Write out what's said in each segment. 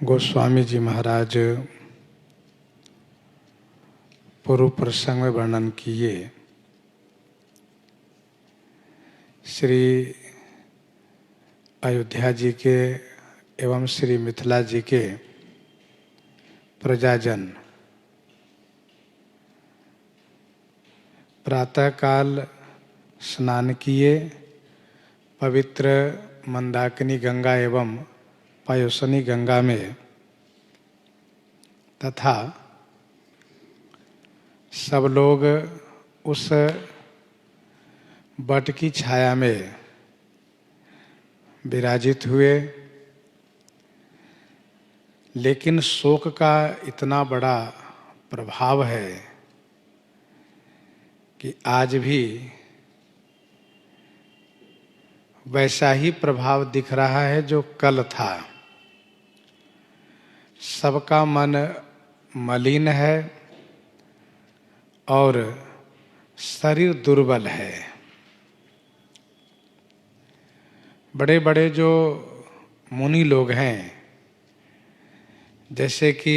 गोस्वामी जी महाराज पूर्व प्रसंग में वर्णन किए। श्री अयोध्या जी के एवं श्री मिथिला जी के प्रजाजन प्रातःकाल स्नान किए, पवित्र मंदाकिनी गंगा एवं पायोसनी गंगा में, तथा सब लोग उस बट की छाया में विराजित हुए। लेकिन शोक का इतना बड़ा प्रभाव है कि आज भी वैसा ही प्रभाव दिख रहा है जो कल था। सबका मन मलिन है और शरीर दुर्बल है। बड़े बड़े जो मुनि लोग हैं, जैसे कि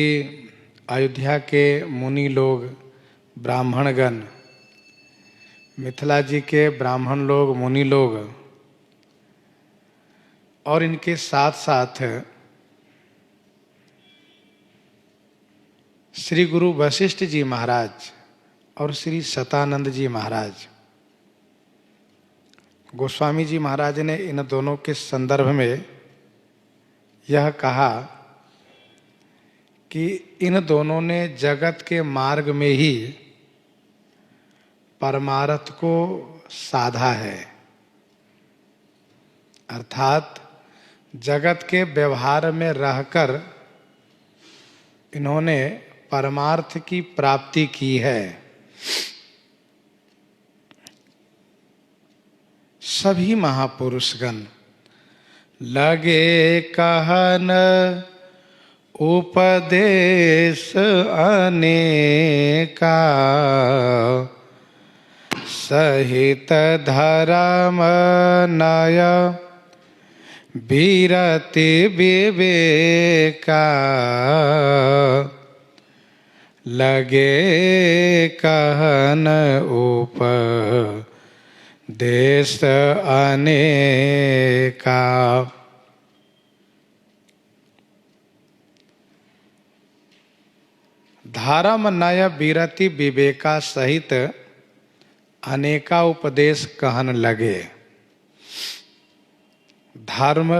अयोध्या के मुनि लोग ब्राह्मणगण, मिथिला जी के ब्राह्मण लोग मुनि लोग, और इनके साथ साथ श्री गुरु वशिष्ठ जी महाराज और श्री शतानंद जी महाराज, गोस्वामी जी महाराज ने इन दोनों के संदर्भ में यह कहा कि इन दोनों ने जगत के मार्ग में ही परमार्थ को साधा है। अर्थात जगत के व्यवहार में रहकर इन्होंने परमार्थ की प्राप्ति की है। सभी महापुरुषगण लगे कहन उपदेश अनेका, सहित धर्म नय विरति विवेका, लगे कहन उपदेश अनेका। धर्म नय विरति विवेका सहित अनेका उपदेश कहन लगे। धर्म,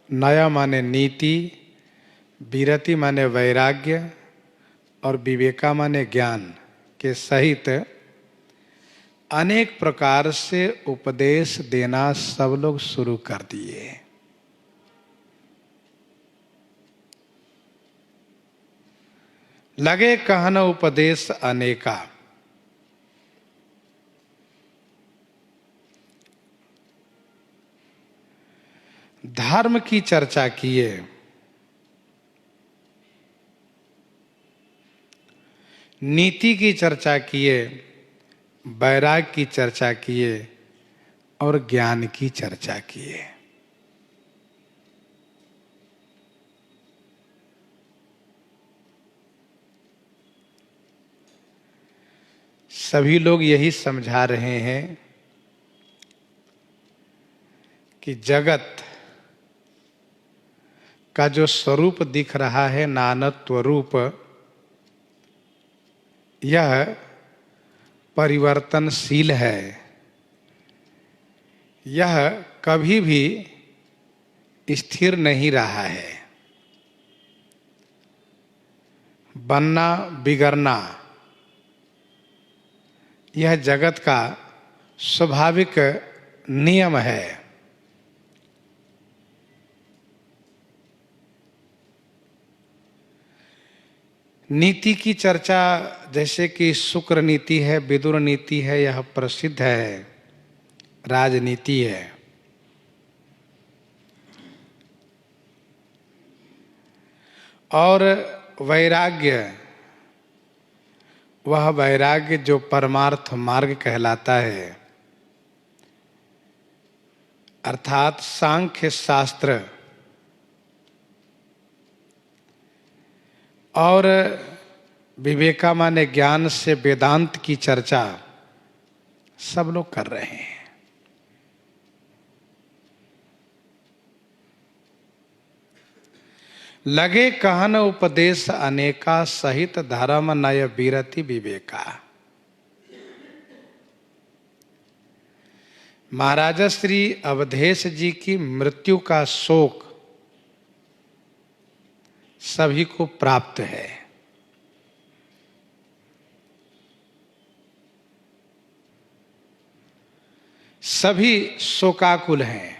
नय माने नीति, विरति माने वैराग्य और विवेका माने ज्ञान के सहित अनेक प्रकार से उपदेश देना सब लोग शुरू कर दिए। लगे कहन उपदेश अनेका। धर्म की चर्चा किए, नीति की चर्चा किए, वैराग्य की चर्चा किए और ज्ञान की चर्चा किए। सभी लोग यही समझा रहे हैं कि जगत का जो स्वरूप दिख रहा है, नानत्व रूप, यह परिवर्तनशील है। यह कभी भी स्थिर नहीं रहा है। बनना बिगड़ना यह जगत का स्वाभाविक नियम है। नीति की चर्चा जैसे कि शुक्र नीति है, विदुर नीति है, यह प्रसिद्ध है, राजनीति है। और वैराग्य, वह वैराग्य जो परमार्थ मार्ग कहलाता है। अर्थात सांख्य शास्त्र और विवेका माने ज्ञान से वेदांत की चर्चा सब लोग कर रहे हैं। लगे कहन उपदेश अनेका, सहित धर्म नय विरति विवेका। महाराजा श्री अवधेश जी की मृत्यु का शोक सभी को प्राप्त है। सभी शोकाकुल हैं।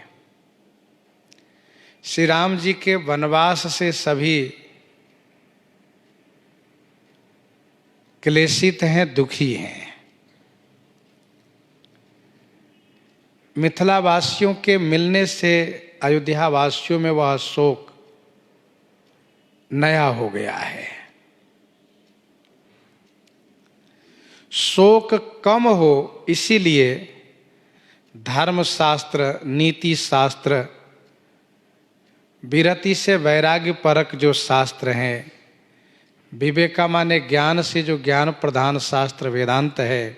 श्री राम जी के वनवास से सभी क्लेशित हैं, दुखी हैं। मिथिला वासियों के मिलने से अयोध्या वासियों में वह शोक नया हो गया है। शोक कम हो इसीलिए धर्म शास्त्र, नीति शास्त्र, विरति से वैराग्य परक जो शास्त्र हैं, विवेका माने ज्ञान से जो ज्ञान प्रधान शास्त्र वेदांत है,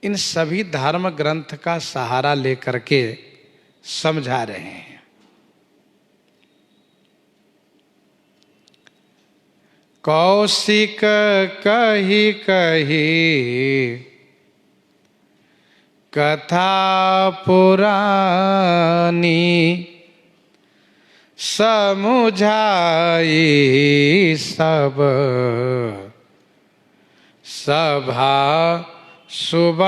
इन सभी धर्म ग्रंथ का सहारा लेकर के समझा रहे हैं। कौशिक कही कही कथा पुरानी, समुझाई सब सभा सुबानी।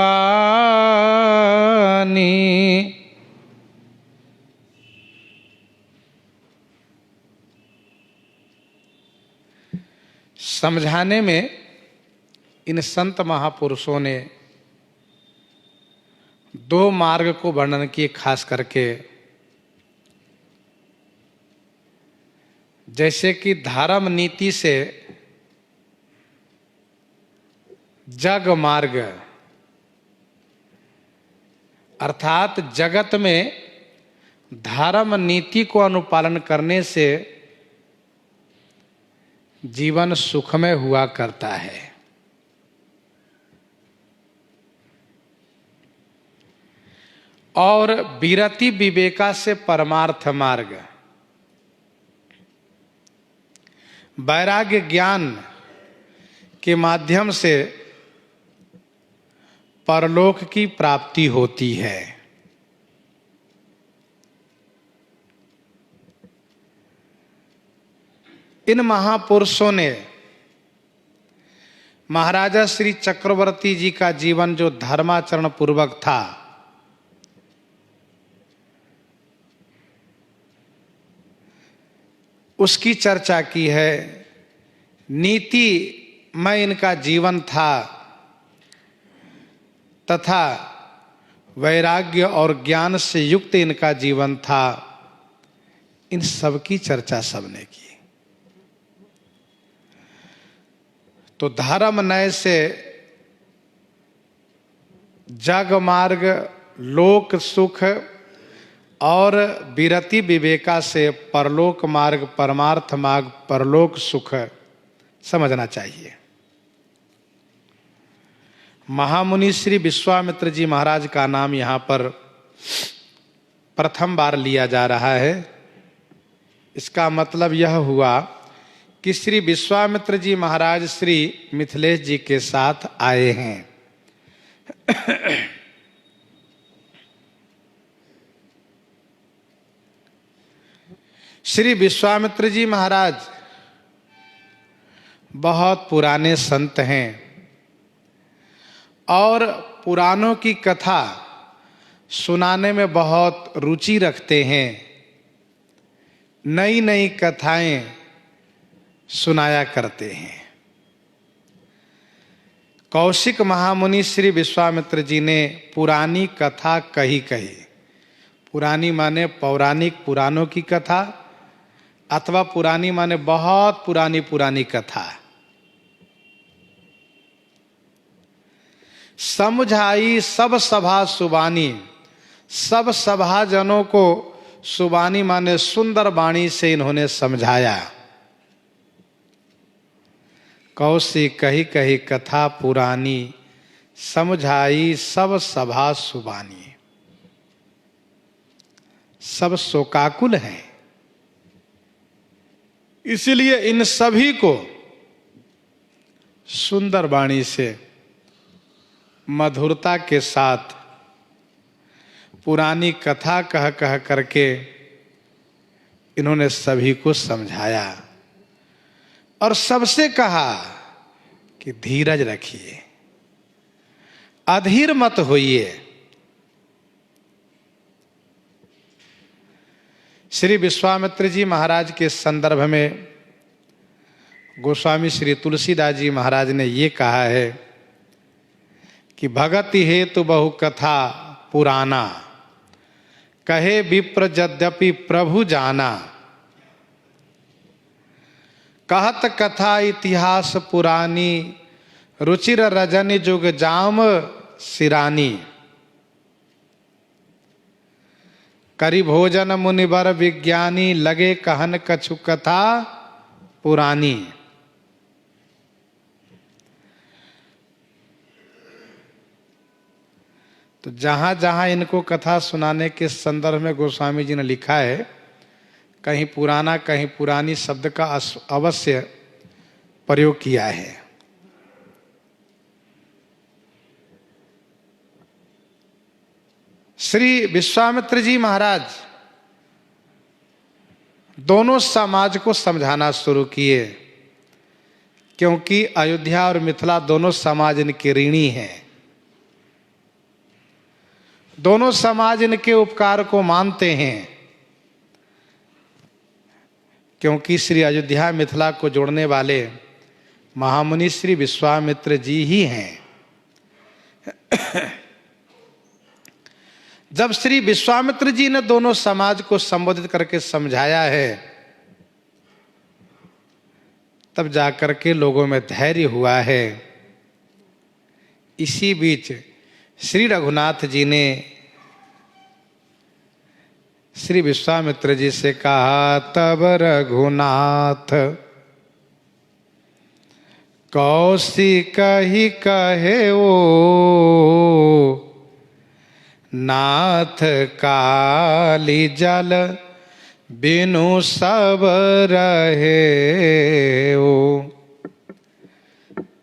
समझाने में इन संत महापुरुषों ने दो मार्ग को वर्णन किए, खास करके जैसे कि धर्म नीति से जग मार्ग, अर्थात जगत में धर्म नीति को अनुपालन करने से जीवन सुखमय हुआ करता है। और विरति विवेका से परमार्थ मार्ग, वैराग्य ज्ञान के माध्यम से परलोक की प्राप्ति होती है। इन महापुरुषों ने महाराजा श्री चक्रवर्ती जी का जीवन जो धर्माचरण पूर्वक था, उसकी चर्चा की है। नीति में इनका जीवन था तथा वैराग्य और ज्ञान से युक्त इनका जीवन था। इन सब की चर्चा सबने की। तो धर्म नय से जग मार्ग, लोक सुख, और विरति विवेका से परलोक मार्ग, परमार्थ मार्ग, परलोक सुख समझना चाहिए। महामुनि श्री विश्वामित्र जी महाराज का नाम यहाँ पर प्रथम बार लिया जा रहा है। इसका मतलब यह हुआ कि श्री विश्वामित्र जी महाराज श्री मिथिलेश जी के साथ आए हैं। श्री विश्वामित्र जी महाराज बहुत पुराने संत हैं और पुराणों की कथा सुनाने में बहुत रुचि रखते हैं। नई नई कथाएं सुनाया करते हैं। कौशिक महामुनि श्री विश्वामित्र जी ने पुरानी कथा कही कही। पुरानी माने पौराणिक, पुराणों की कथा, अथवा पुरानी माने बहुत पुरानी पुरानी कथा। समझाई सब सभा सुबानी, सब सभाजनों को सुबानी माने सुंदर वाणी से इन्होंने समझाया। कौसी कही कही कथा पुरानी, समझाई सब सभा सुबानी। सब शोकाकुल हैं, इसलिए इन सभी को सुंदर वाणी से मधुरता के साथ पुरानी कथा कह कह करके इन्होंने सभी को समझाया और सबसे कहा कि धीरज रखिए, अधीर मत होइए। श्री विश्वामित्र जी महाराज के संदर्भ में गोस्वामी श्री तुलसीदास जी महाराज ने ये कहा है कि भगति हेतु बहु कथा पुराना, कहे विप्र यद्यपि प्रभु जाना। कहत कथा इतिहास पुरानी, रुचिर रजनि जुग जाम सिरानी। करि भोजन मुनिवर विज्ञानी, लगे कहन कछु कथा पुरानी। तो जहां जहां इनको कथा सुनाने के संदर्भ में गोस्वामी जी ने लिखा है, कहीं पुराना कहीं पुरानी शब्द का अवश्य प्रयोग किया है। श्री विश्वामित्र जी महाराज दोनों समाज को समझाना शुरू किए, क्योंकि अयोध्या और मिथिला दोनों समाज इनके ऋणी हैं। दोनों समाज इनके उपकार को मानते हैं, क्योंकि श्री अयोध्या मिथिला को जोड़ने वाले महामुनि श्री विश्वामित्र जी ही हैं। जब श्री विश्वामित्र जी ने दोनों समाज को संबोधित करके समझाया है, तब जाकर के लोगों में धैर्य हुआ है। इसी बीच श्री रघुनाथ जी ने श्री विश्वामित्र जी से कहा, तब रघुनाथ कौशिक ही कहे ओ, नाथ काली जल बिनु सब रहे ओ।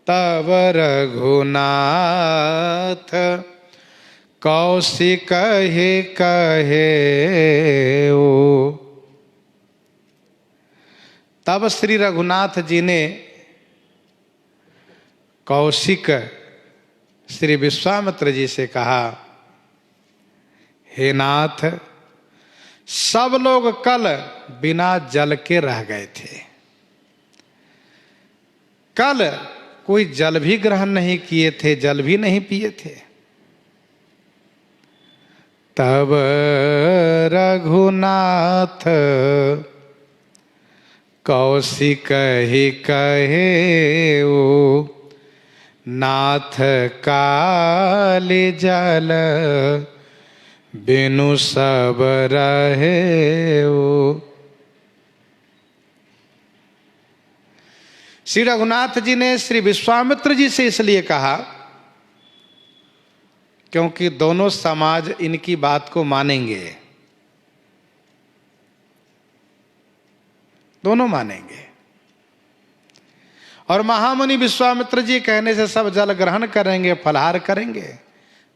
तब रघुनाथ कौशिक ही कहे ओ। तब श्री रघुनाथ जी ने कौशिक श्री विश्वामित्र जी से कहा, हे नाथ, सब लोग कल बिना जल के रह गए थे। कल कोई जल भी ग्रहण नहीं किए थे, जल भी नहीं पिए थे। तब रघुनाथ कौशिक ही कहे ओ, नाथ काली जल बिनु सब रहे ओ। श्री रघुनाथ जी ने श्री विश्वामित्र जी से इसलिए कहा क्योंकि दोनों समाज इनकी बात को मानेंगे, दोनों मानेंगे। और महामुनि विश्वामित्र जी कहने से सब जल ग्रहण करेंगे, फलाहार करेंगे,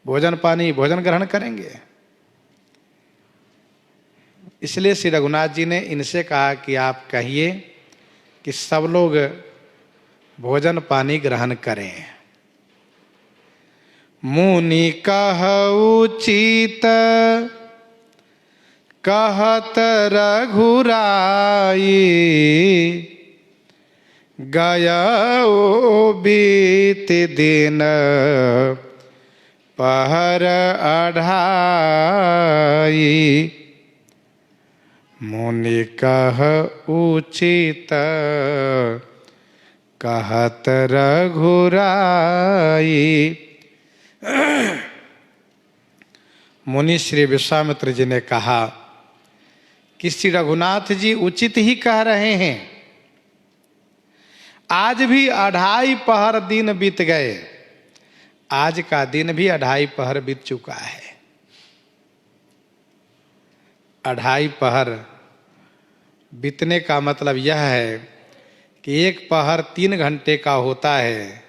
भोजन पानी भोजन ग्रहण करेंगे। इसलिए श्री रघुनाथ जी ने इनसे कहा कि आप कहिए कि सब लोग भोजन पानी ग्रहण करें। मुनि कहु चित कहत रघुराई, गयो बीत दिन पहर अढ़ाई। मुनि कह उचित कहत रघुराई। मुनि श्री विश्वामित्र जी ने कहा कि श्री रघुनाथ जी उचित ही कह रहे हैं। आज भी 2.5 पहर दिन बीत गए। आज का दिन भी 2.5 पहर बीत चुका है। 2.5 पहर बीतने का मतलब यह है कि 1 पहर 3 घंटे का होता है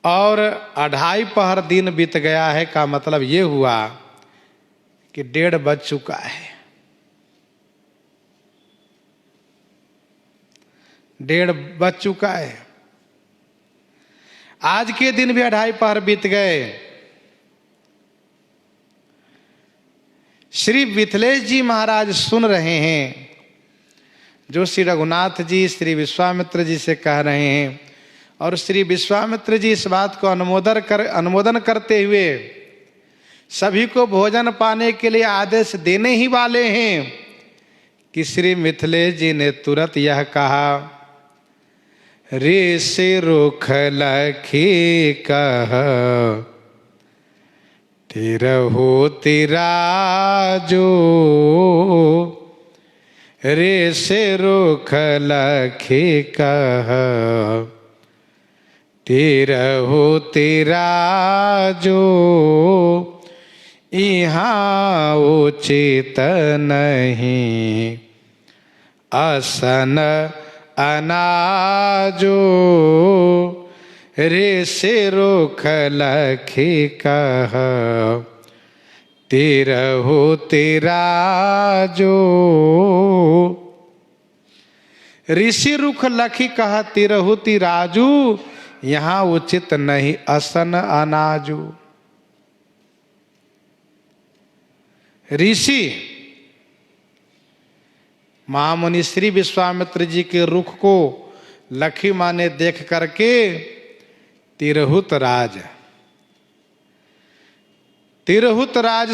और 2.5 पहर दिन बीत गया है का मतलब ये हुआ कि 1:30 बज चुका है। 1:30 बज चुका है। आज के दिन भी 2.5 पहर बीत गए। श्री मिथिलेश जी महाराज सुन रहे हैं जो श्री रघुनाथ जी श्री विश्वामित्र जी से कह रहे हैं, और श्री विश्वामित्र जी इस बात को अनुमोदन करते हुए सभी को भोजन पाने के लिए आदेश देने ही वाले हैं कि श्री मिथिलेश जी ने तुरंत यह कहा, रे से रुख लखी कह तिरहु तिराजो, रे से रुख लखी कह तिरहु तिराजो, यहाँ उचित नहीं आसन अनाजो, रे से रुख लखी कह तिरहु तिराजो। ऋषि रुख लखी कह तिरहु तिराजू, यहाँ उचित नहीं असन अनाजू। ऋषि महामुनि श्री विश्वामित्र जी के रुख को लखी माने देख करके तिरहुत राज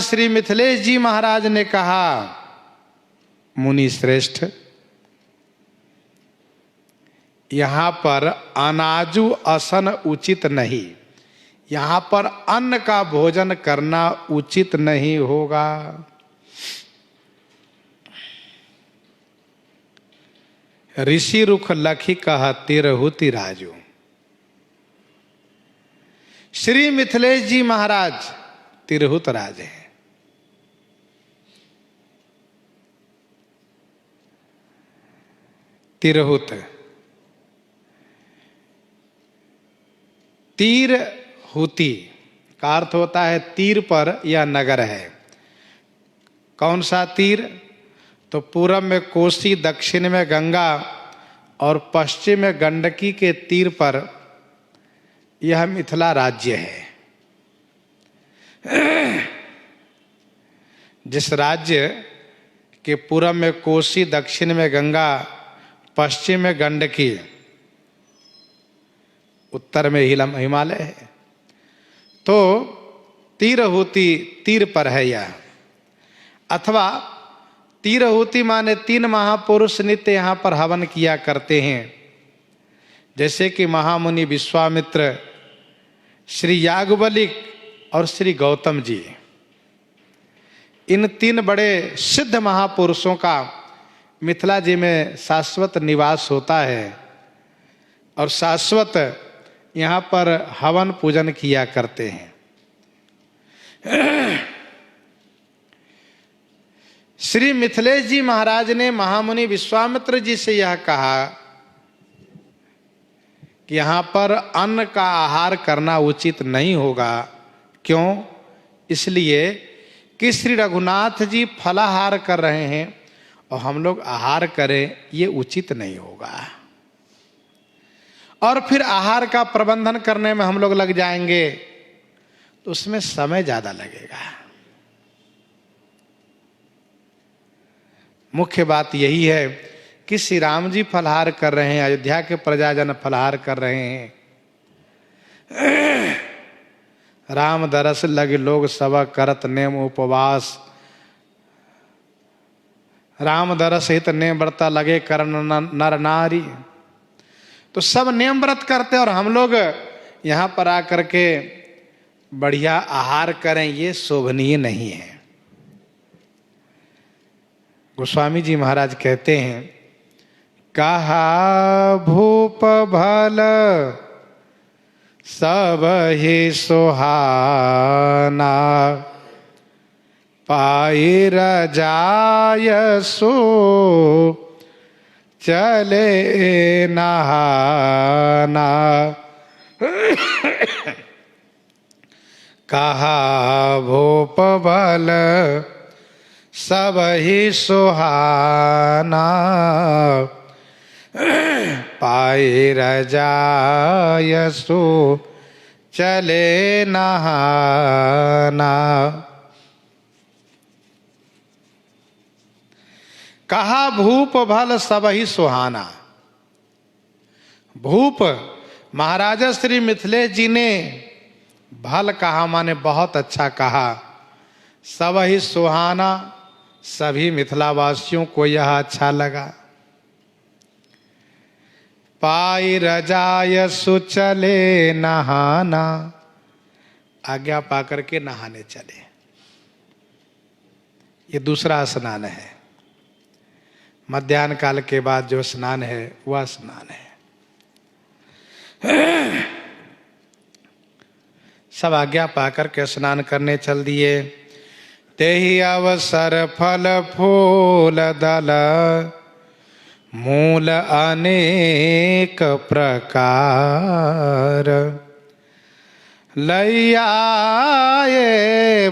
श्री मिथिलेश जी महाराज ने कहा, मुनि श्रेष्ठ, यहाँ पर अनाजू असन उचित नहीं, यहाँ पर अन्न का भोजन करना उचित नहीं होगा। ऋषि रुख लखी कह तिरहु तिराजू। श्री मिथिलेश जी महाराज तिरहुत राज हैं। तिरहुत तीर हुती का अर्थ होता है तीर पर या नगर है। कौन सा तीर? तो पूरब में कोसी, दक्षिण में गंगा और पश्चिम में गंडकी के तीर पर यह मिथिला राज्य है। जिस राज्य के पूरब में कोसी, दक्षिण में गंगा, पश्चिम में गंडकी, उत्तर में हिमालय है, तो तीरहुती तीर पर है यह। अथवा तीरहुती माने 3 महापुरुष नित्य यहाँ पर हवन किया करते हैं, जैसे कि महामुनि विश्वामित्र, श्री याज्ञवल्क्य और श्री गौतम जी। इन 3 बड़े सिद्ध महापुरुषों का मिथिला जी में शाश्वत निवास होता है और शाश्वत यहाँ पर हवन पूजन किया करते हैं। श्री मिथिलेश जी महाराज ने महामुनि विश्वामित्र जी से यह कहा कि यहाँ पर अन्न का आहार करना उचित नहीं होगा। क्यों? इसलिए कि श्री रघुनाथ जी फलाहार कर रहे हैं और हम लोग आहार करें, ये उचित नहीं होगा। और फिर आहार का प्रबंधन करने में हम लोग लग जाएंगे तो उसमें समय ज्यादा लगेगा। मुख्य बात यही है कि श्री राम जी फलाहार कर रहे हैं, अयोध्या के प्रजाजन फलाहार कर रहे हैं। राम दरस लगे लोग सब करत नेम उपवास, राम दरस हित नेम व्रता लगे करन नर नारी। तो सब नेम व्रत करते और हम लोग यहाँ पर आकर के बढ़िया आहार करें, ये शोभनीय नहीं है। गोस्वामी जी महाराज कहते हैं कहा भूप भल सब ही सुहाना, पाई रजाय सो चले नहाना। कहा भूप भल सब ही सुहाना, पाई रजाय सो चले नहाना। कहा भूप भल सब ही सुहाना। भूप महाराजा श्री मिथिलेश जी ने भल कहा माने बहुत अच्छा कहा, सब ही सुहाना, सभी मिथिलावासियों को यह अच्छा लगा। पाई रजाय सु चले नहाना, आज्ञा पाकर के नहाने चले। ये दूसरा स्नान है, मध्याह्न काल के बाद जो स्नान है वह स्नान है। सब आज्ञा पाकर के स्नान करने चल दिए। तेहि अवसर फल फूल दल मूल अनेक प्रकार, लैयाए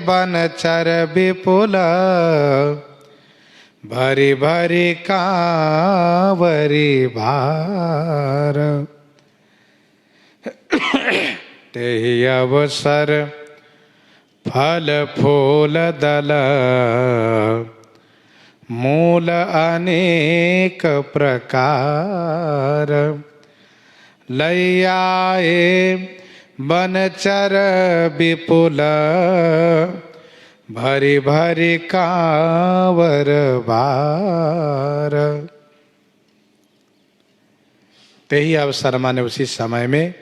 बनचर विपुल भरी भरी कांवरी भार। तेहि अवसर फल फूल दल मूल अनेक प्रकार, लैयाए बनचर विपुल भरी भरी कांवर भार। तेहि अवसर माने उसी समय में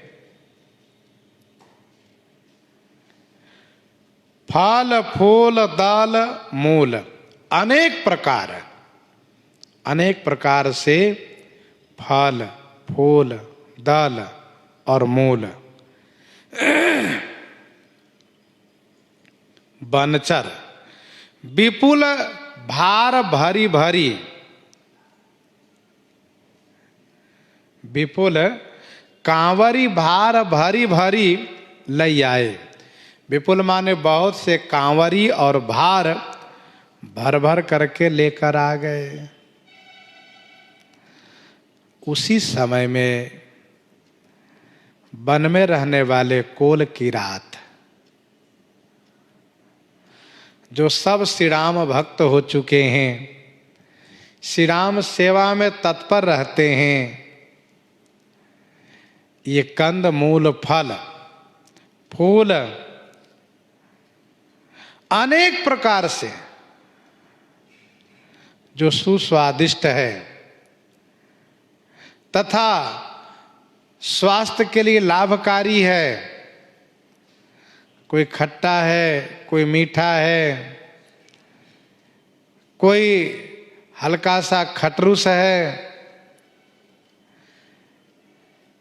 फल फूल दाल मूल, अनेक प्रकार से फल फूल दाल और मूल, बनचर विपुल भार भरी भरी, विपुल कांवरी भार भरी भरी लई आए। विपुल माने बहुत से कांवरी और भार भर भर करके लेकर आ गए। उसी समय में वन में रहने वाले कोल की रात, जो सब श्री राम भक्त हो चुके हैं, श्री राम सेवा में तत्पर रहते हैं, ये कंद मूल फल फूल अनेक प्रकार से जो सुस्वादिष्ट है तथा स्वास्थ्य के लिए लाभकारी है, कोई खट्टा है, कोई मीठा है, कोई हल्का सा खटरूस है,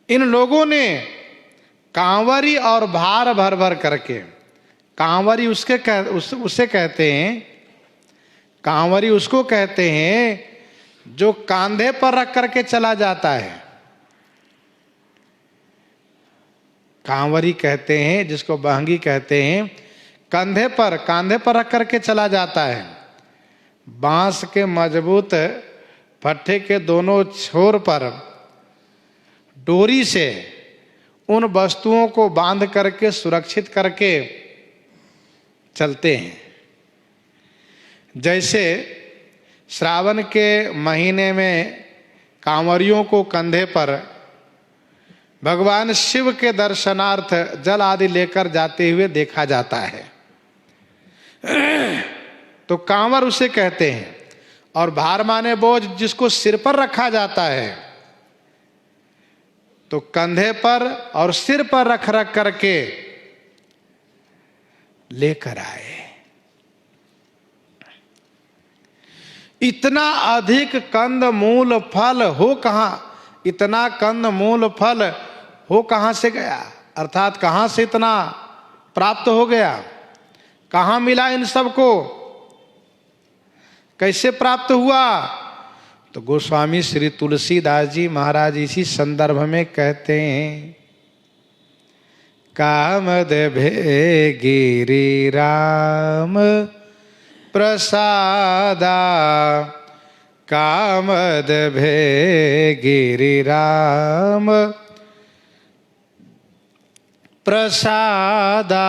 इन लोगों ने कांवरी और भार भर भर करके, कांवरी उसे कहते हैं, कांवरी उसको कहते हैं जो कांधे पर रख करके चला जाता है। कांवरी कहते हैं जिसको बहंगी कहते हैं, कांधे पर रख करके चला जाता है। बांस के मजबूत फट्टे के दोनों छोर पर डोरी से उन वस्तुओं को बांध करके सुरक्षित करके चलते हैं। जैसे श्रावण के महीने में कांवरियों को कंधे पर भगवान शिव के दर्शनार्थ जल आदि लेकर जाते हुए देखा जाता है, तो कांवर उसे कहते हैं। और भार माने बोझ जिसको सिर पर रखा जाता है, तो कंधे पर और सिर पर रख रख करके लेकर आए। इतना अधिक कंद मूल फल हो कहाँ, इतना कंद मूल फल हो कहाँ से गया, अर्थात कहाँ से इतना प्राप्त हो गया, कहाँ मिला इन सबको, कैसे प्राप्त हुआ। तो गोस्वामी श्री तुलसीदास जी महाराज इसी संदर्भ में कहते हैं, कामद भे गिरि राम प्रसादा, कामद भे गिरि राम प्रसादा,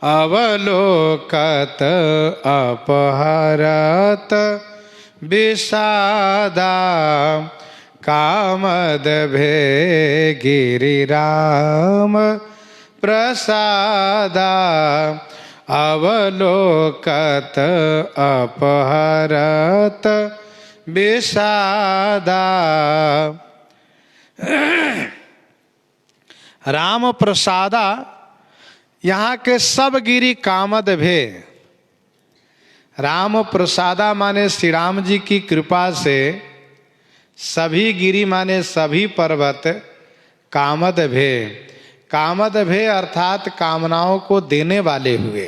अवलोकत अपहरत विषादा, कामद भे गिरि राम प्रसादा, अवलोकत अपहरत विषादा। राम प्रसादा, यहाँ के सब गिरी कामद भे, राम प्रसादा माने श्री राम जी की कृपा से सभी गिरी माने सभी पर्वत, कामद भे, कामद भे अर्थात कामनाओं को देने वाले हुए,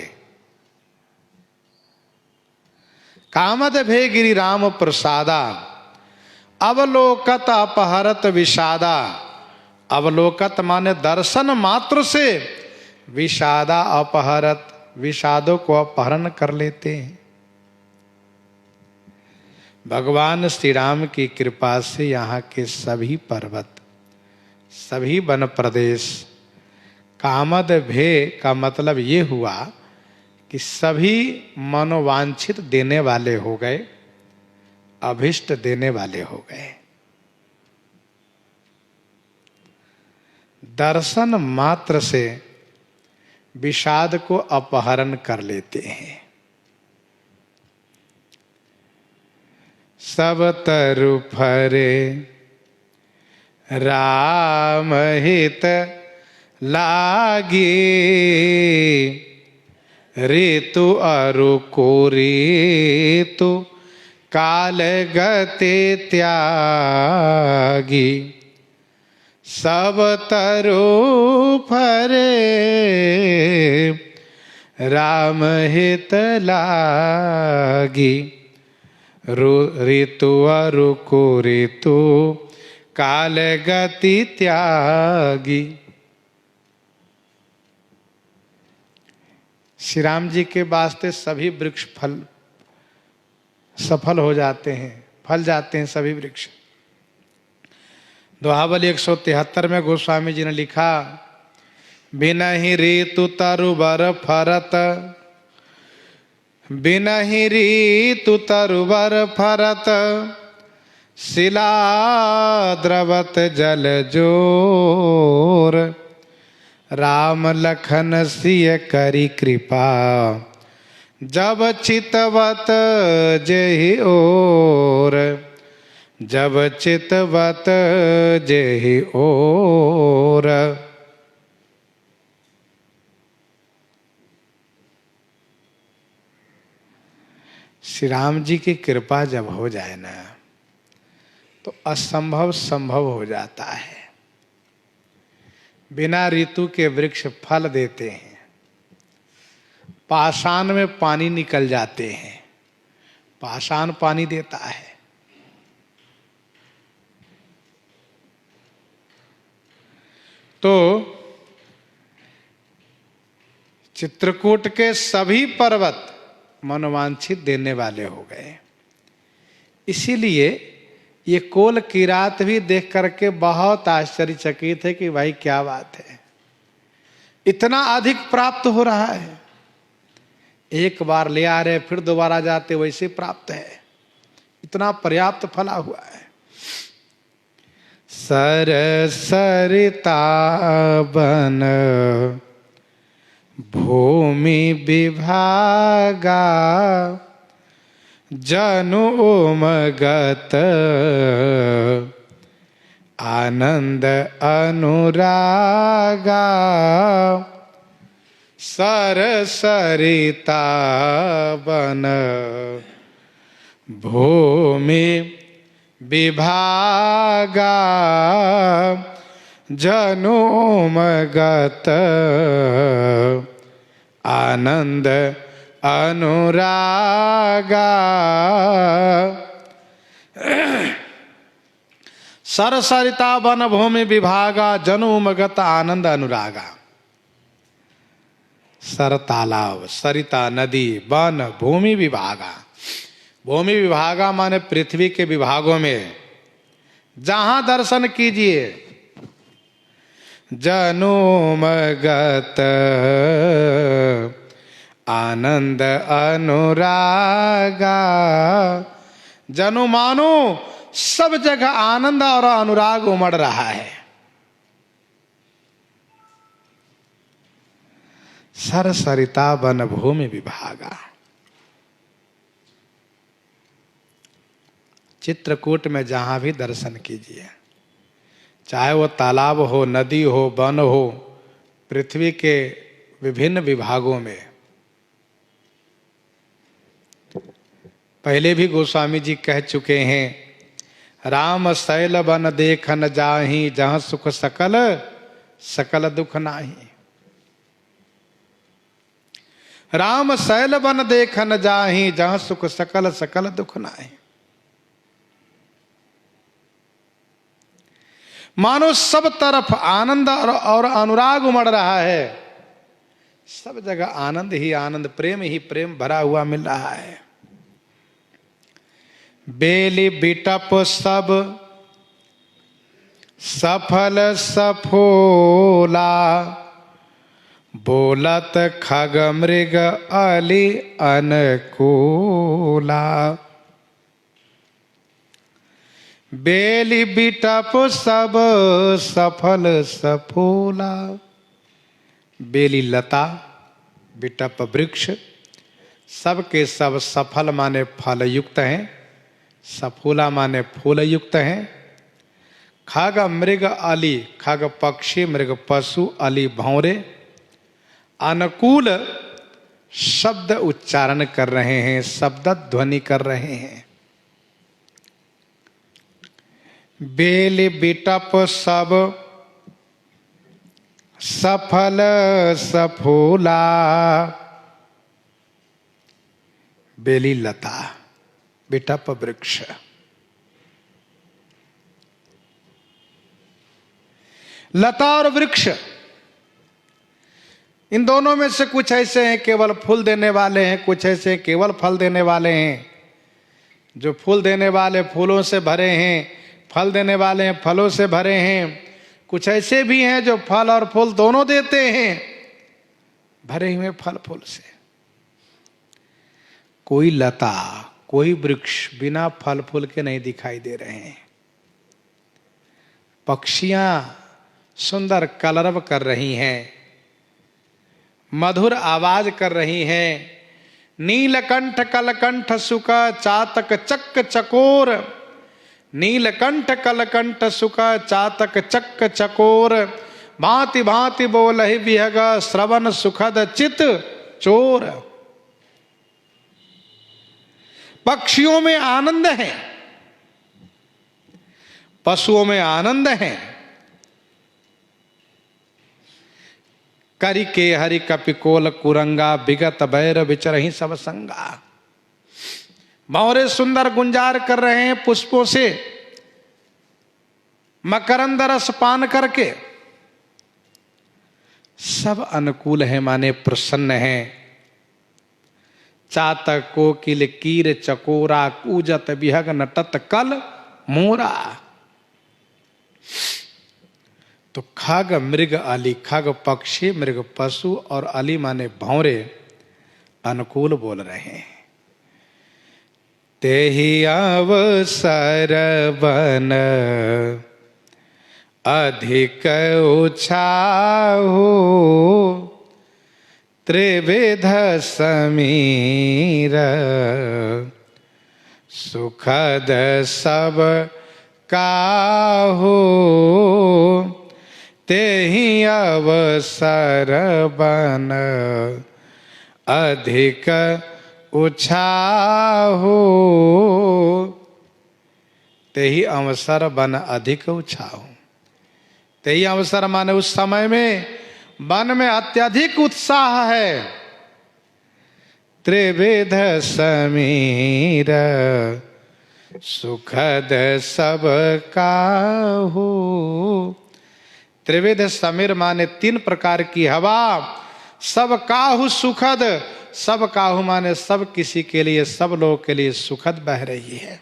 कामद भे गिरि राम प्रसादा, अवलोकत अपहरत विषादा, अवलोकत माने दर्शन मात्र से, विषादा अपहरत, विषादों को अपहरण कर लेते हैं। भगवान श्री राम की कृपा से यहाँ के सभी पर्वत, सभी वन प्रदेश, कामद भे का मतलब ये हुआ कि सभी मनोवांछित देने वाले हो गए, अभिष्ट देने वाले हो गए। दर्शन मात्र से विषाद को अपहरण कर लेते हैं। सब तरु फरे राम हित लागी, ऋतु अरु कुरीतु काल गति त्यागी, सब तरु फरे राम हित लागी, ऋतु अरु कुरीतु काल गति त्यागी। श्री राम जी के वास्ते सभी वृक्ष फल सफल हो जाते हैं, फल जाते हैं सभी वृक्ष। दोहावली 173 में गोस्वामी जी ने लिखा, बिनहि ऋतु तरु बर फरत, बिनहि ऋतु तरु बर फरत, शिला द्रवत जल जोर, राम लखन सिय करी कृपा, जब चितवत जेहि ओर, जब चितवत जेहि ओर। श्री राम जी की कृपा जब हो जाए ना, तो असंभव संभव हो जाता है। बिना ऋतु के वृक्ष फल देते हैं, पाषाण में पानी निकल जाते हैं, पाषाण पानी देता है। तो चित्रकूट के सभी पर्वत मनोवांछित देने वाले हो गए। इसीलिए ये कोल किरात भी देख करके बहुत आश्चर्यचकित है कि भाई क्या बात है, इतना अधिक प्राप्त हो रहा है। एक बार ले आ रहे फिर दोबारा जाते, वैसे प्राप्त है, इतना पर्याप्त फला हुआ है। सर सरिता बन भूमि विभागा, जनु उमगत आनंद अनुरागा, सर सरिता बन भूमि विभागा जनुमगत आनंद अनुरागा सरसरिता वन भूमि विभागा जनुमगत आनंद अनुरागा। सर तालाब, सरिता नदी, वन, भूमि विभागा। भूमि विभागा माने पृथ्वी के विभागों में जहां दर्शन कीजिए जनुमगत आनंद अनुरागा। जनु मानो सब जगह आनंद और अनुराग उमड़ रहा है। सरसरिता वन भूमि विभागा। चित्रकूट में जहां भी दर्शन कीजिए, चाहे वो तालाब हो, नदी हो, वन हो, पृथ्वी के विभिन्न विभागों में। पहले भी गोस्वामी जी कह चुके हैं, राम शैल वन देख न जाहि जहाँ सुख सकल सकल दुख नाही। राम शैल वन देख न जाहि जहाँ सुख सकल सकल दुख नाही। मानो सब तरफ आनंद और अनुराग उमड़ रहा है। सब जगह आनंद ही आनंद, प्रेम ही प्रेम भरा हुआ मिल रहा है। बेली बिटप सब सफल सफोला बोलत खग मृग अली अनुकूला। बेली बिटप सब सफल सफोला। बेली लता, बिटप वृक्ष, सब के सब सफल माने फल युक्त हैं, सफूला माने फूल युक्त हैं। खग मृग अली, खग पक्षी, मृग पशु, अली भौरे। अनुकूल शब्द उच्चारण कर रहे हैं, शब्द ध्वनि कर रहे हैं। बेली बिटप सब सफल सफूला। बेली लता, बिटप वृक्ष। लता और वृक्ष, इन दोनों में से कुछ ऐसे हैं केवल फूल देने वाले हैं, कुछ ऐसे केवल फल देने वाले हैं। जो फूल देने वाले फूलों से भरे हैं, फल देने वाले हैं फलों से भरे हैं। कुछ ऐसे भी हैं जो फल और फूल दोनों देते हैं, भरे हुए फल फूल से। कोई लता, कोई वृक्ष बिना फल फूल के नहीं दिखाई दे रहे हैं। पक्षियां सुंदर कलरव कर रही हैं, मधुर आवाज कर रही हैं। नीलकंठ कलकंठ सुख चातक चक्क चकोर। नीलकंठ कलकंठ सुख चातक चक्क चकोर। भांति भांति बोलहि विहग श्रवण सुखद चित चोर। पक्षियों में आनंद है, पशुओं में आनंद है। करि के हरि कपिकोल कुरंगा बिगत बैर विचरहि सब संगा। भौरे सुंदर गुंजार कर रहे हैं पुष्पों से, मकरंद रस पान करके। सब अनुकूल है माने प्रसन्न है। चातक कोकिल कीर चकोरा कूजत विहग नटत कल मोरा। तो खग मृग अली, खग पक्षी, मृग पशु और अली माने भौरे अनुकूल बोल रहे हैं। तेहि अवसर बन अधिक उछाहु त्रिविध समीर सुखद सब काहू तेहि अवसर बन अधिक उछाहो, तेहि अवसर बन अधिक उछाहो। तेहि अवसर माने उस समय में वन में अत्यधिक उत्साह है। त्रिविध समीर सुखद सब काहू। त्रिविध समीर माने 3 प्रकार की हवा, सब काहू सुखद। सब काहू माने सब किसी के लिए, सब लोगों के लिए सुखद बह रही है।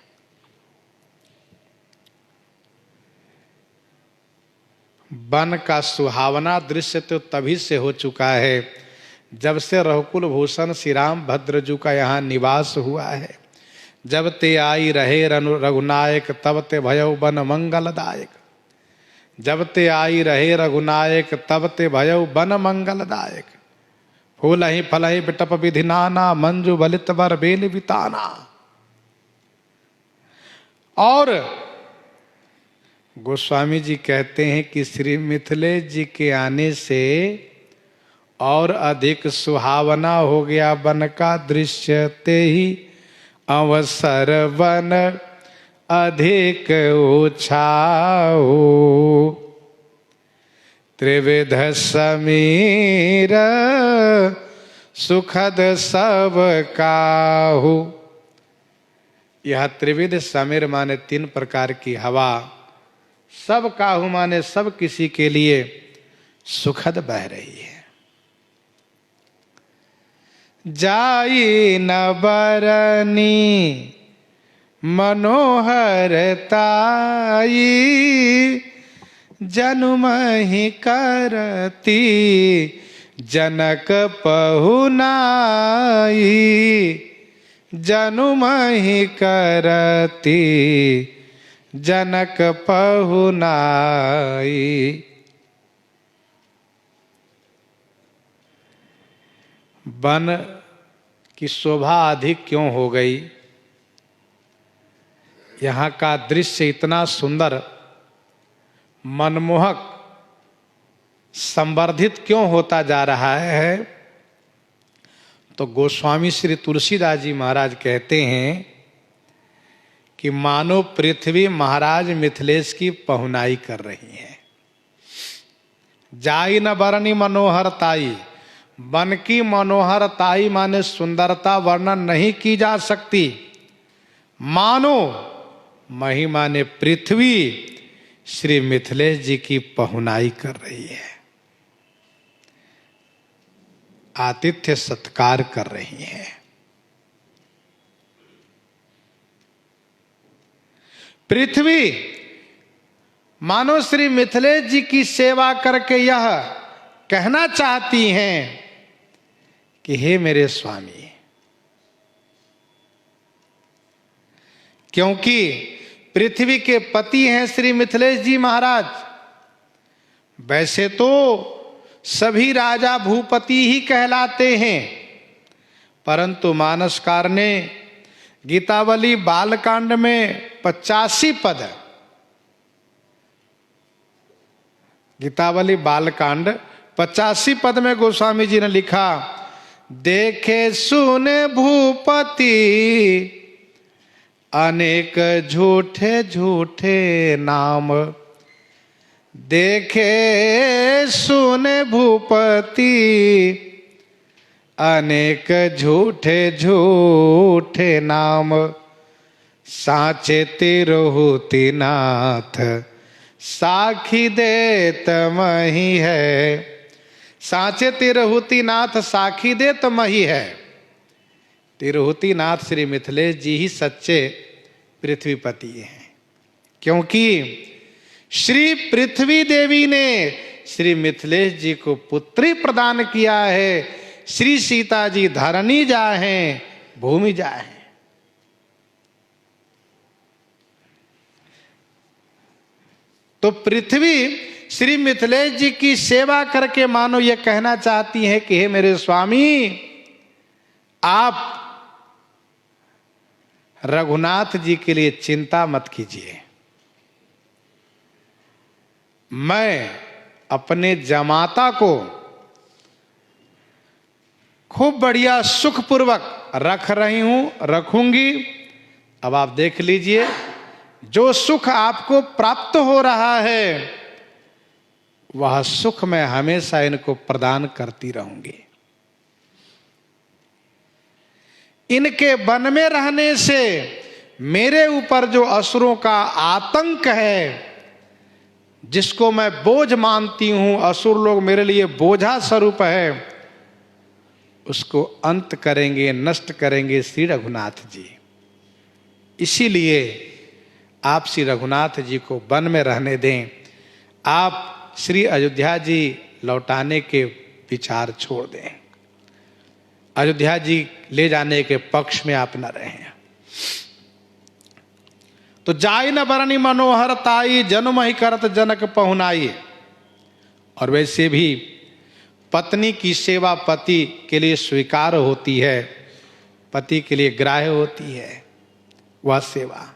वन का सुहावना दृश्य तो तभी से हो चुका है जब से रघुकुल भूषण श्री राम भद्रजू का यहाँ निवास हुआ है। जब ते आई रहे रघुनायक, तब ते भयउ बन मंगलदायक। जब ते आई रहे रघुनायक, तब ते भयउ बन मंगलदायक। फूल ही फल ही बिटप विधि नाना, मंजू बलित बर बेल बिताना। और गोस्वामी जी कहते हैं कि श्री मिथिलेश जी के आने से और अधिक सुहावना हो गया वन का दृश्य। ते ही अवसर वन अधिक उछाओ, त्रिविध समीर सुखद सब काहू। यह त्रिविध समीर माने 3 प्रकार की हवा, सब काहू माने सब किसी के लिए सुखद बह रही है। जाई न बरनी मनोहरताई, जनुमहि करती जनक पहुनाई। जनुमहि करती जनक पहुनाई। वन की शोभा अधिक क्यों हो गई? यहाँ का दृश्य इतना सुंदर, मनमोहक, संवर्धित क्यों होता जा रहा है? तो गोस्वामी श्री तुलसीदास जी महाराज कहते हैं कि मानो पृथ्वी महाराज मिथिलेश की पहुनाई कर रही है। जाई न बरनी मनोहरताई, वन की मनोहरताई माने सुंदरता वर्णन नहीं की जा सकती। मानो महिमा ने पृथ्वी श्री मिथिलेश जी की पहुनाई कर रही है, आतिथ्य सत्कार कर रही है। पृथ्वी मानो श्री मिथिलेश जी की सेवा करके यह कहना चाहती हैं कि हे मेरे स्वामी, क्योंकि पृथ्वी के पति हैं श्री मिथिलेश जी महाराज। वैसे तो सभी राजा भूपति ही कहलाते हैं, परंतु मानसकार ने गीतावली बालकांड में 85 पद, गीतावली बालकांड 85 पद में गोस्वामी जी ने लिखा, देखे सुने भूपति अनेक झूठे झूठे नाम। देखे सुने भूपति अनेक झूठे झूठे नाम। साचे तिरहुति नाथ साखी देत मही है। साचे तिरहुति नाथ साखी देत मही है। तिरहुति नाथ श्री मिथिलेश जी ही सच्चे पृथ्वीपति हैं, क्योंकि श्री पृथ्वी देवी ने श्री मिथिलेश जी को पुत्री प्रदान किया है। श्री सीता जी धरणी जा हैं, भूमि जा हैं। तो पृथ्वी श्री मिथिलेश जी की सेवा करके मानो ये कहना चाहती है कि हे मेरे स्वामी, आप रघुनाथ जी के लिए चिंता मत कीजिए। मैं अपने जमाता को खूब बढ़िया सुखपूर्वक रख रही हूं, रखूंगी। अब आप देख लीजिए, जो सुख आपको प्राप्त हो रहा है वह सुख मैं हमेशा इनको प्रदान करती रहूंगी। इनके वन में रहने से मेरे ऊपर जो असुरों का आतंक है, जिसको मैं बोझ मानती हूं, असुर लोग मेरे लिए बोझा स्वरूप है, उसको अंत करेंगे, नष्ट करेंगे श्री रघुनाथ जी। इसीलिए आप श्री रघुनाथ जी को वन में रहने दें। आप श्री अयोध्या जी लौटाने के विचार छोड़ दें। अयोध्या जी ले जाने के पक्ष में आप न रहें। तो जाय न बरनी मनोहर ताई, जन्म ही करत जनक पहुनाई। और वैसे भी पत्नी की सेवा पति के लिए स्वीकार होती है, पति के लिए ग्राह्य होती है वह सेवा।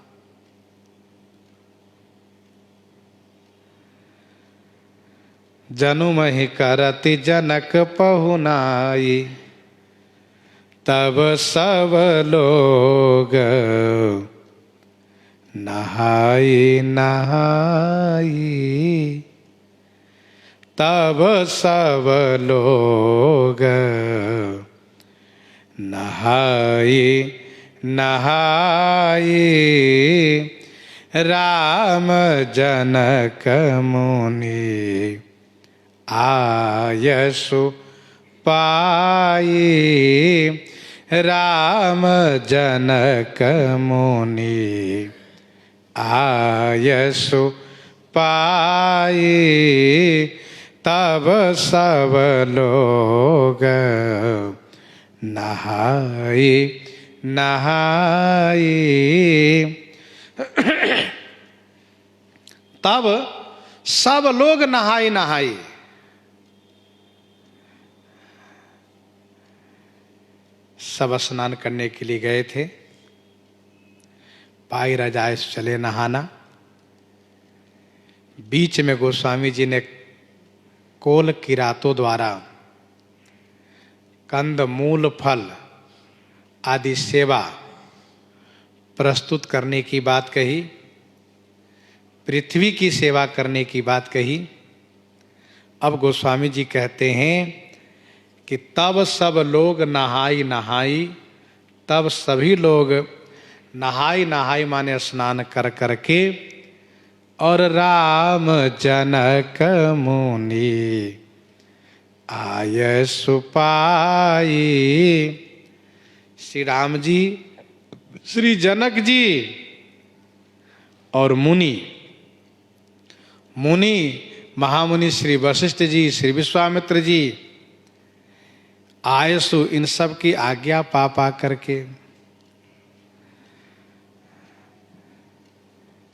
जन्म ही करति जनक पहुनाई, तब सब लोग नहाई नहाई। तब सब लोग नहाई नहाई। राम जनक मुनि आयसु पाई। राम जनक मुनि आयसु पाई। तब सब लोग नहाई नहाई। तब सब लोग नहाई नहाई। सब स्नान करने के लिए गए थे। पाई रजाए चले नहाना। बीच में गोस्वामी जी ने कोल किरातों द्वारा कंद मूल फल आदि सेवा प्रस्तुत करने की बात कही, पृथ्वी की सेवा करने की बात कही। अब गोस्वामी जी कहते हैं कि तब सब लोग नहाई नहाई। तब सभी लोग नहाई नहाई माने स्नान कर करके, और राम जनक मुनि आयसु पाई। श्री राम जी, श्री जनक जी और मुनि महामुनि श्री वशिष्ठ जी, श्री विश्वामित्र जी, आयसु इन सब की आज्ञा पा पा करके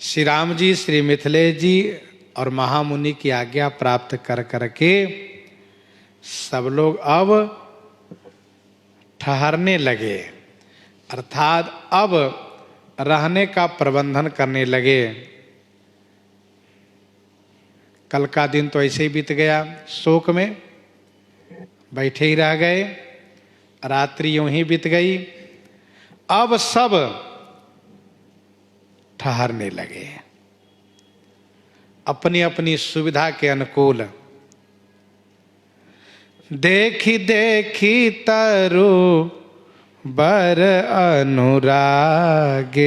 श्री राम जी, श्री मिथिलेश जी और महामुनि की आज्ञा प्राप्त कर करके सब लोग अब ठहरने लगे, अर्थात अब रहने का प्रबंधन करने लगे। कल का दिन तो ऐसे ही बीत गया, शोक में बैठे ही रह गए, रात्रि यूं ही बीत गई। अब सब ठहरने लगे अपनी अपनी सुविधा के अनुकूल। देखी देखी तरु बर अनुरागे।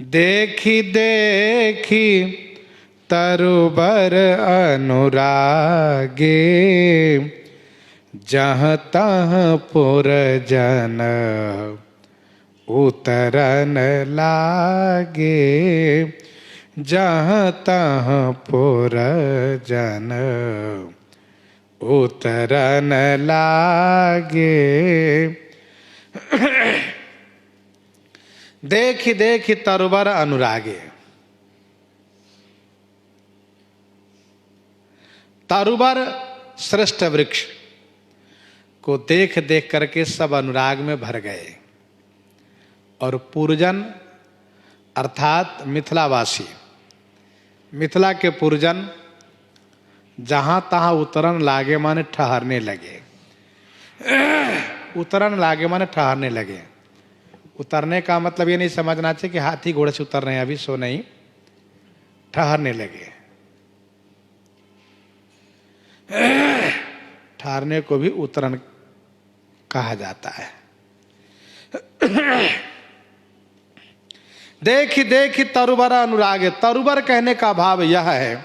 देखी देखी तरु बर अनुरागे। जहाँ तहाँ पुरजन उतरन लागे। जहाँ तहाँ पुरजन उतरन लागे। देखी देखी तरुबर अनुरागे। तरुबर श्रेष्ठ वृक्ष को देख देख करके सब अनुराग में भर गए। और पुरजन अर्थात मिथिलावासी, मिथिला के पुरजन जहां तहां उतरन लागे माने ठहरने लगे। उतरन लागे माने ठहरने लगे। उतरने का मतलब ये नहीं समझना चाहिए कि हाथी घोड़े से उतर रहे हैं, अभी सो नहीं, ठहरने लगे। ठहरने को भी उतरन कहा जाता है। देखी देखी तरुबर अनुरागे, तरुबर कहने का भाव यह है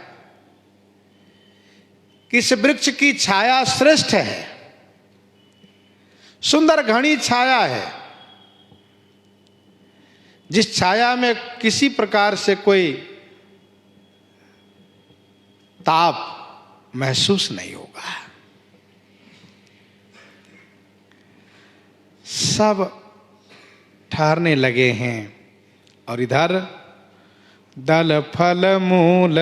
कि इस वृक्ष की छाया श्रेष्ठ है, सुंदर घनी छाया है, जिस छाया में किसी प्रकार से कोई ताप महसूस नहीं होगा। सब ठहरने लगे हैं। और इधर दल फल मूल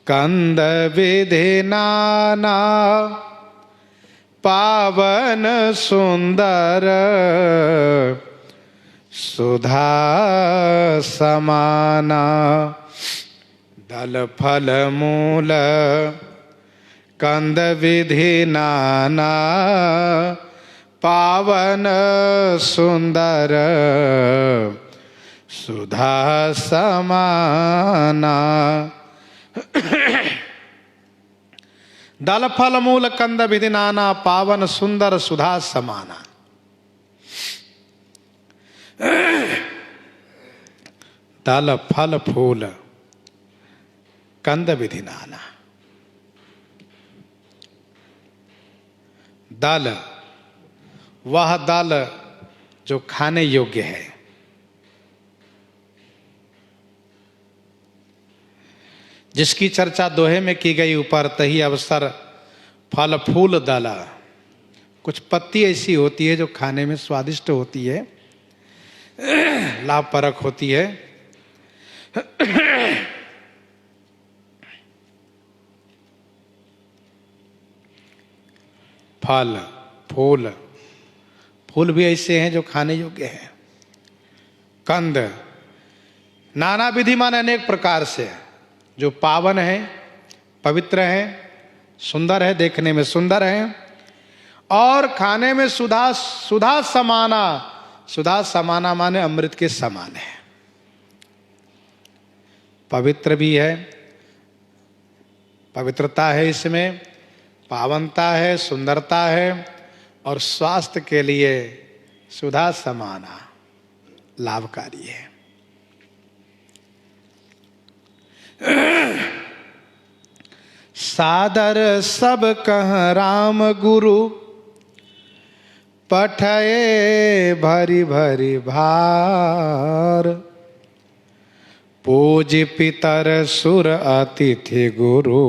कंद विधि नाना, पावन सुंदर सुधा समाना। दल फल मूल कंद विधि नाना, पावन सुंदर सुधा समाना। दल फल मूल कंद विधि नाना, पावन सुंदर सुधा समाना। दल फल फूल कंद विधि नाना। दल, वह दल जो खाने योग्य है। जिसकी चर्चा दोहे में की गई, ऊपर तही अवसर फल फूल दला। कुछ पत्ती ऐसी होती है जो खाने में स्वादिष्ट होती है, लाभकारक होती है। फल फूल, फूल भी ऐसे हैं जो खाने योग्य हैं। कंद, नाना विधि माने अनेक प्रकार से, जो पावन है, पवित्र है, सुंदर है, देखने में सुंदर है, और खाने में सुधा, सुधा समाना। सुधा समाना माने अमृत के समान है। पवित्र भी है, पवित्रता है इसमें, पावनता है, सुंदरता है, और स्वास्थ्य के लिए सुधा समाना लाभकारी है। सादर सब कह राम गुरु, पठये भरी भरी भार। पूज पितर सुर अतिथि गुरु,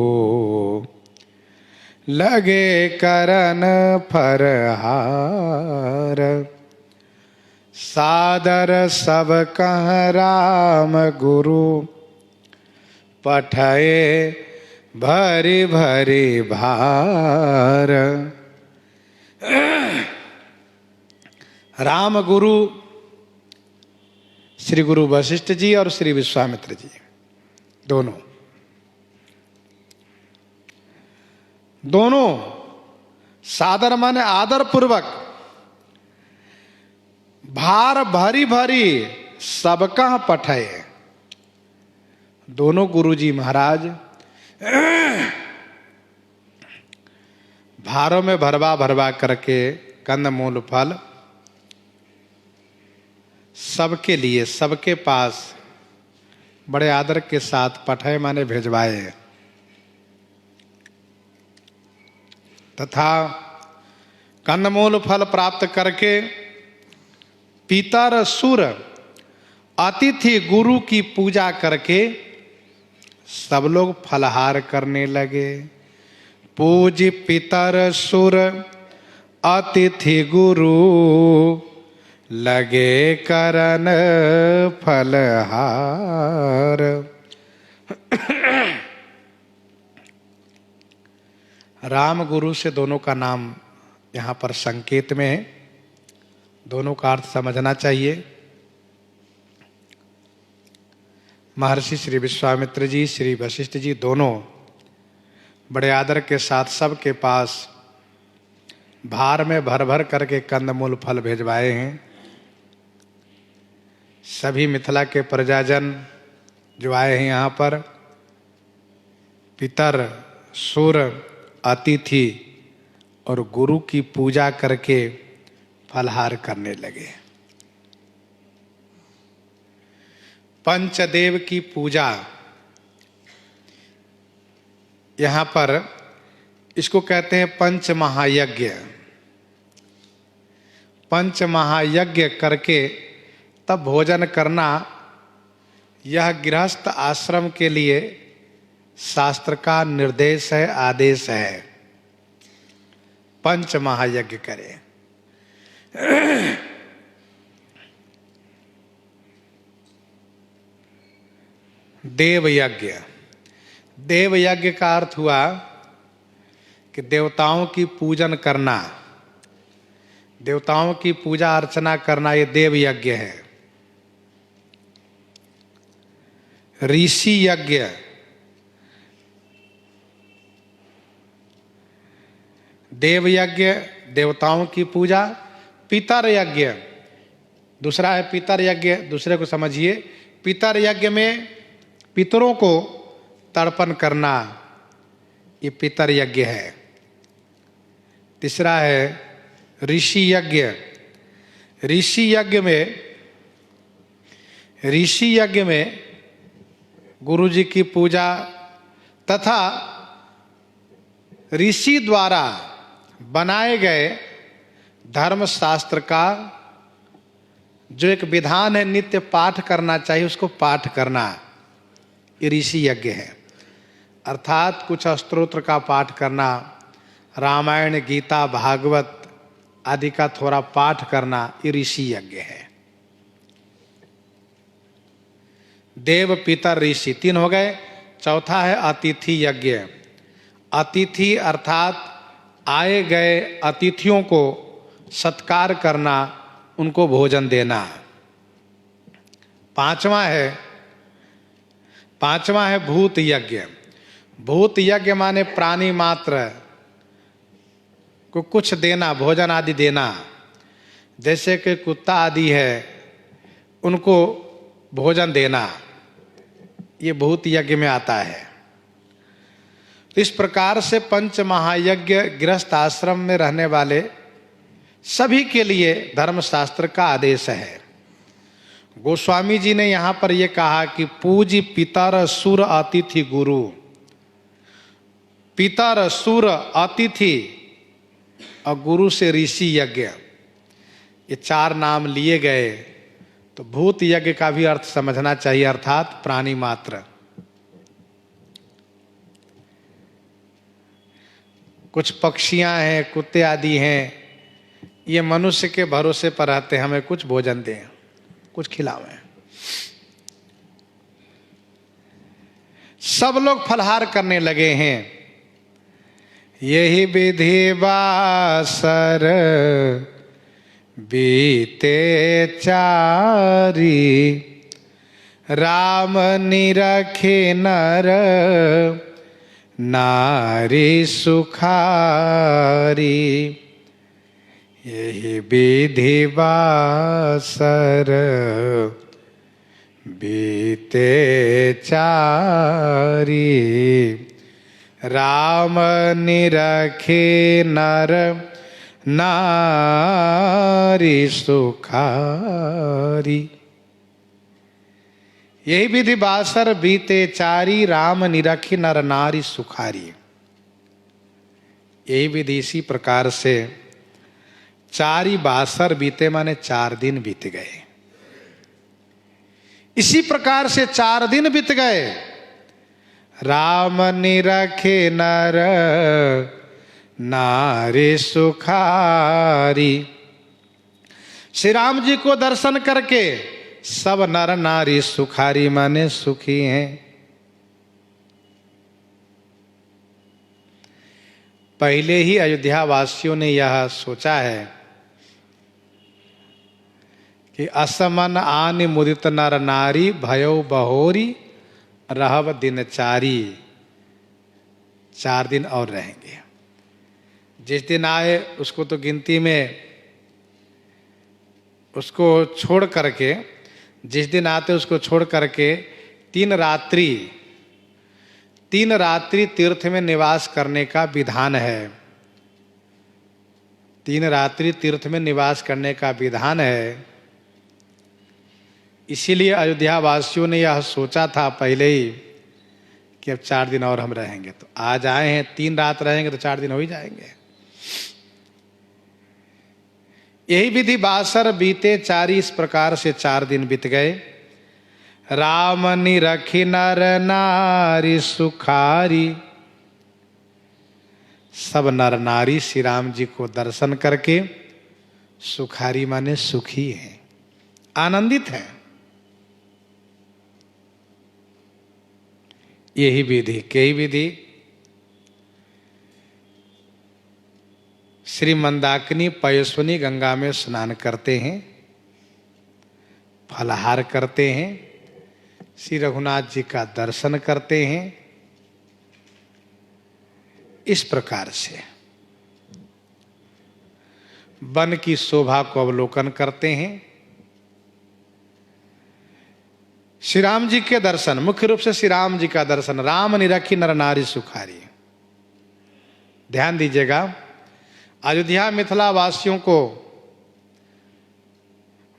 लगे करन फरहार। सादर सब कह राम गुरु, पठये भरी भरी भार। राम गुरु श्री गुरु वशिष्ठ जी और श्री विश्वामित्र जी दोनों सादर माने आदर पूर्वक, भार भरी भरी सबका पठये। दोनों गुरुजी महाराज भारों में भरवा भरवा करके कंद मूल फल सबके लिए, सबके पास बड़े आदर के साथ पठय माने भेजवाए, तथा कंदमूल फल प्राप्त करके पितर सुर अतिथि गुरु की पूजा करके सब लोग फलहार करने लगे। पूज पितर सुर अतिथि गुरु, लगे करन फलहार। राम गुरु से दोनों का नाम यहाँ पर संकेत में है, दोनों का अर्थ समझना चाहिए। महर्षि श्री विश्वामित्र जी, श्री वशिष्ठ जी दोनों बड़े आदर के साथ सबके पास भार में भर भर करके कंदमूल फल भेजवाए हैं। सभी मिथिला के प्रजाजन जो आए हैं यहाँ पर, पितर, सुर, अतिथि और गुरु की पूजा करके फलहार करने लगे। पंचदेव की पूजा यहाँ पर इसको कहते हैं पंच महायज्ञ। पंच महायज्ञ करके तब भोजन करना, यह गृहस्थ आश्रम के लिए शास्त्र का निर्देश है, आदेश है। पंच महायज्ञ करें। देवयज्ञ, देवयज्ञ का अर्थ हुआ कि देवताओं की पूजन करना, देवताओं की पूजा अर्चना करना, ये देवयज्ञ है। ऋषि यज्ञ, देवयज्ञ देवताओं की पूजा। पितर यज्ञ दूसरा है, पितर यज्ञ दूसरे को समझिए। पितर यज्ञ में पितरों को तर्पण करना, ये पितर यज्ञ है। तीसरा है ऋषि यज्ञ। ऋषि यज्ञ में गुरु जी की पूजा तथा ऋषि द्वारा बनाए गए धर्म शास्त्र का जो एक विधान है, नित्य पाठ करना चाहिए, उसको पाठ करना, ये ऋषि यज्ञ है। अर्थात कुछ स्तोत्र का पाठ करना, रामायण, गीता, भागवत आदि का थोड़ा पाठ करना, ये ऋषि यज्ञ है। देव, पितर, ऋषि तीन हो गए। चौथा है अतिथि यज्ञ। अतिथि अर्थात आए गए अतिथियों को सत्कार करना, उनको भोजन देना। पांचवा है भूत यज्ञ। भूत यज्ञ माने प्राणी मात्र को कुछ देना, भोजन आदि देना। जैसे कि कुत्ता आदि है, उनको भोजन देना, ये भूत यज्ञ में आता है। तो इस प्रकार से पंच महायज्ञ गृहस्थ आश्रम में रहने वाले सभी के लिए धर्मशास्त्र का आदेश है। गोस्वामी जी ने यहाँ पर यह कहा कि पूज्य पितर, सुर, अतिथि, गुरु। पितर, सुर, अतिथि और गुरु से ऋषि यज्ञ, ये चार नाम लिए गए। तो भूत यज्ञ का भी अर्थ समझना चाहिए, अर्थात प्राणी मात्र। कुछ पक्षियां हैं, कुत्ते आदि हैं, ये मनुष्य के भरोसे पर रहते हैं, हमें कुछ भोजन दें, कुछ खिलावें। सब लोग फलहार करने लगे हैं। यही विधि बासर बीते चारी, राम निरखे नर नारी सुखारी। यही विधि बासर बीते चारी, राम निरखे नर नारी सुखारी। यही विधि बासर बीते चारी, राम निरखी नर नारी सुखारी। यही विधि इसी प्रकार से चारी बासर बीते माने 4 दिन बीत गए। इसी प्रकार से 4 दिन बीत गए। राम निरखे नर नारी सुखारी। श्री राम जी को दर्शन करके सब नर नारी सुखारी माने सुखी हैं। पहले ही अयोध्या वासियों ने यह सोचा है कि असमन आनि मुदित नर नारी, भयो बहोरी रहब दिनचारी। 4 दिन और रहेंगे। जिस दिन आए उसको तो गिनती में, उसको छोड़ करके, जिस दिन आते उसको छोड़ करके 3 रात्रि तीर्थ में निवास करने का विधान है। 3 रात्रि तीर्थ में निवास करने का विधान है। इसीलिए अयोध्या वासियों ने यह सोचा था पहले ही कि अब 4 दिन और हम रहेंगे। तो आज आए हैं, 3 रात रहेंगे तो 4 दिन हो ही जाएंगे। यही विधि बासर बीते 4, इस प्रकार से 4 दिन बीत गए। राम निरखी नर नारी सुखारी, सब नर नारी श्री राम जी को दर्शन करके सुखारी माने सुखी हैं, आनंदित हैं। यही विधि, कई विधि श्री मंदाकिनी पयस्विनी गंगा में स्नान करते हैं, फलाहार करते हैं, श्री रघुनाथ जी का दर्शन करते हैं। इस प्रकार से वन की शोभा को अवलोकन करते हैं। श्री राम जी के दर्शन, मुख्य रूप से श्री राम जी का दर्शन। राम निरखी नर नारी सुखारी। ध्यान दीजिएगा, अयोध्या मिथिला वासियों को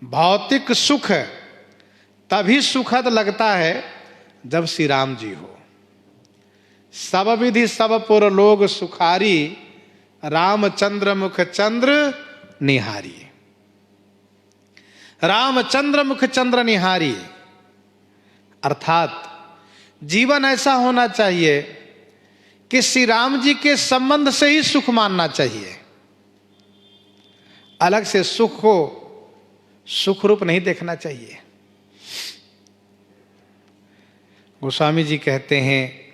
भौतिक सुख तभी सुखद लगता है जब श्री राम जी हो। सब विधि सब पुर लोग सुखारी, रामचंद्र मुख चंद्र निहारी। रामचंद्र मुख चंद्र निहारी अर्थात जीवन ऐसा होना चाहिए कि श्री राम जी के संबंध से ही सुख मानना चाहिए। अलग से सुख को सुख रूप नहीं देखना चाहिए। गोस्वामी जी कहते हैं,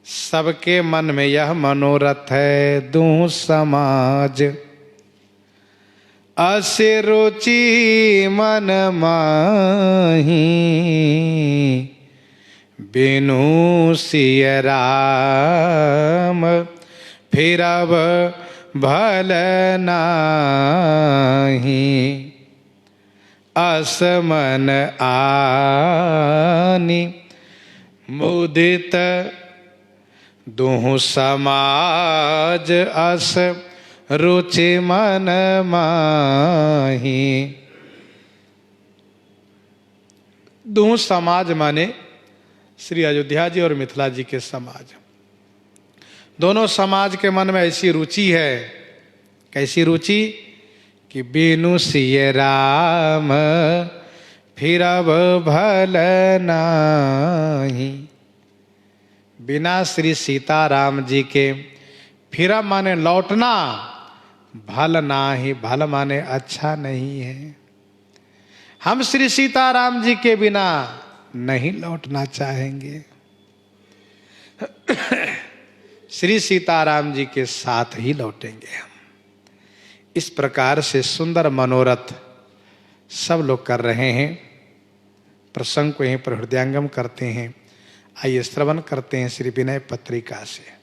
सबके मन में यह मनोरथ है, दूं समाज असे रुचि मन माही, बिनु सिय राम फिरब भल नाही, असमन आनी मुदित दुहु समाज अस रुचि मन माही। दुहु समाज माने श्री अयोध्या जी और मिथिला जी के समाज। दोनों समाज के मन में ऐसी रुचि है, कैसी रुचि कि बिनु सिय राम फिरब भल नाही। बिना श्री सीताराम जी के फिरब माने लौटना, भल नाही, भल माने अच्छा नहीं है। हम श्री सीताराम जी के बिना नहीं लौटना चाहेंगे। श्री सीताराम जी के साथ ही लौटेंगे हम। इस प्रकार से सुंदर मनोरथ सब लोग कर रहे हैं। प्रसंग को यहीं पर हृदयंगम करते हैं। आइए श्रवण करते हैं श्री विनय पत्रिका से।